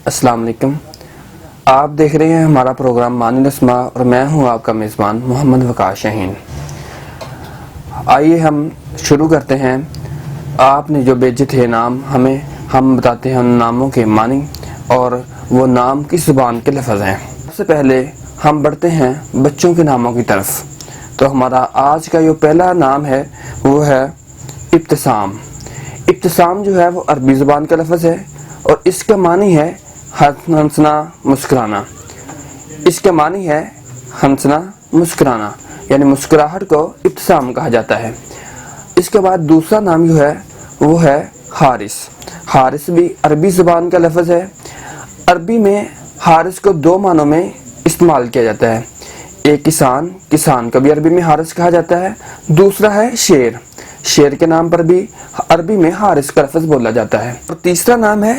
السلام علیکم. آپ دیکھ رہے ہیں ہمارا پروگرام مانی الاسماء اور میں ہوں آپ کا میزبان محمد وقاص شاہین. آئیے ہم شروع کرتے ہیں. آپ نے جو بھیجے تھے نام ہم بتاتے ہیں ان ناموں کے معنی اور وہ نام کس زبان کے لفظ ہیں. سب سے پہلے ہم بڑھتے ہیں بچوں کے ناموں کی طرف. تو ہمارا آج کا جو پہلا نام ہے وہ ہے ابتسام. ابتسام جو ہے وہ عربی زبان کا لفظ ہے اور اس کا معنی ہے ہنسنا مسکرانا. اس کا معنی ہے ہنسنا مسکرانا یعنی مسکراہٹ کو ابتسام کہا جاتا ہے. اس کے بعد دوسرا نام جو ہے وہ ہے حارث. حارث بھی عربی زبان کا لفظ ہے. عربی میں حارث کو دو معنوں میں استعمال کیا جاتا ہے. ایک کسان کا بھی عربی میں حارث کہا جاتا ہے. دوسرا ہے شیر کے نام پر بھی عربی میں حارث کا لفظ بولا جاتا ہے. اور تیسرا نام ہے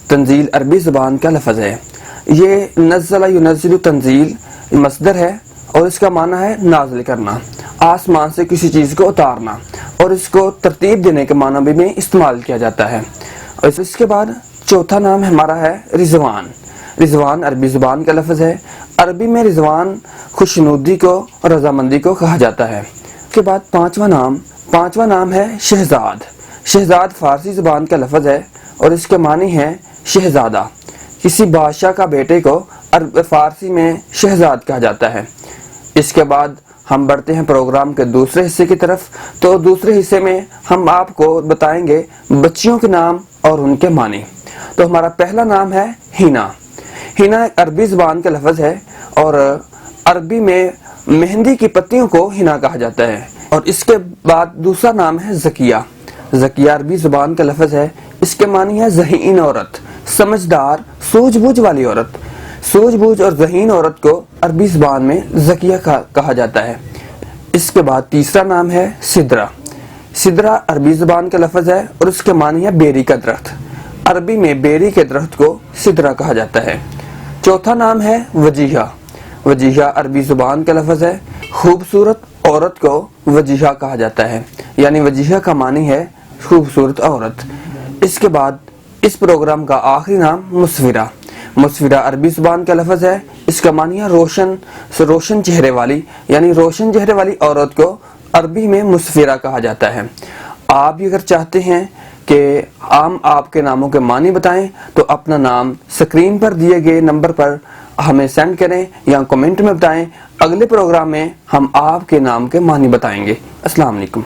تنزیل عربی زبان کا لفظ ہے. یہ نزل ینزل تنزیل مصدر ہے اور اس کا معنی ہے نازل کرنا, آسمان سے کسی چیز کو اتارنا, اور اس کو ترتیب دینے کے معنی میں استعمال کیا جاتا ہے. اور اس کے بعد چوتھا نام ہمارا ہے رضوان عربی زبان کا لفظ ہے. عربی میں رضوان خوشنودی کو اور رضامندی کو کہا جاتا ہے. اس کے بعد پانچواں نام ہے شہزاد فارسی زبان کا لفظ ہے اور اس کے معنی ہے شہزادہ. کسی بادشاہ کا بیٹے کو فارسی میں شہزاد کہا جاتا ہے. اس کے بعد ہم بڑھتے ہیں پروگرام کے دوسرے حصے کی طرف. تو دوسرے حصے میں ہم آپ کو بتائیں گے بچیوں کے نام اور ان کے معنی. تو ہمارا پہلا نام ہے ہینا ایک عربی زبان کا لفظ ہے اور عربی میں مہندی کی پتیوں کو ہینا کہا جاتا ہے. اور اس کے بعد دوسرا نام ہے زکیہ عربی زبان کا لفظ ہے. اس کے معنی ہے ذہین عورت, سمجھدار, سوجھ بوجھ والی عورت. سوجھ بوجھ اور ذہین عورت کو عربی زبان میں زکیہ کہا جاتا ہے. اس کے بعد تیسرا نام ہے سدرہ عربی زبان کا لفظ ہے اور اس کے معنی ہے بیری کا درخت. عربی میں بیری کے درخت کو سدرہ کہا جاتا ہے. چوتھا نام ہے وجیہہ عربی زبان کا لفظ ہے. خوبصورت عورت کو وجیہہ کہا جاتا ہے یعنی وجیہہ کا معنی ہے خوبصورت عورت. اس کے بعد اس پروگرام کا آخری نام مسفرہ عربی زبان کا لفظ ہے. اس کا معنی ہے روشن چہرے والی یعنی روشن چہرے والی عورت کو عربی میں مسفرہ کہا جاتا ہے. آپ بھی اگر چاہتے ہیں کہ ہم آپ کے ناموں کے معنی بتائیں تو اپنا نام سکرین پر دیے گئے نمبر پر ہمیں سینڈ کریں یا کمنٹ میں بتائیں. اگلے پروگرام میں ہم آپ کے نام کے معنی بتائیں گے. السلام علیکم.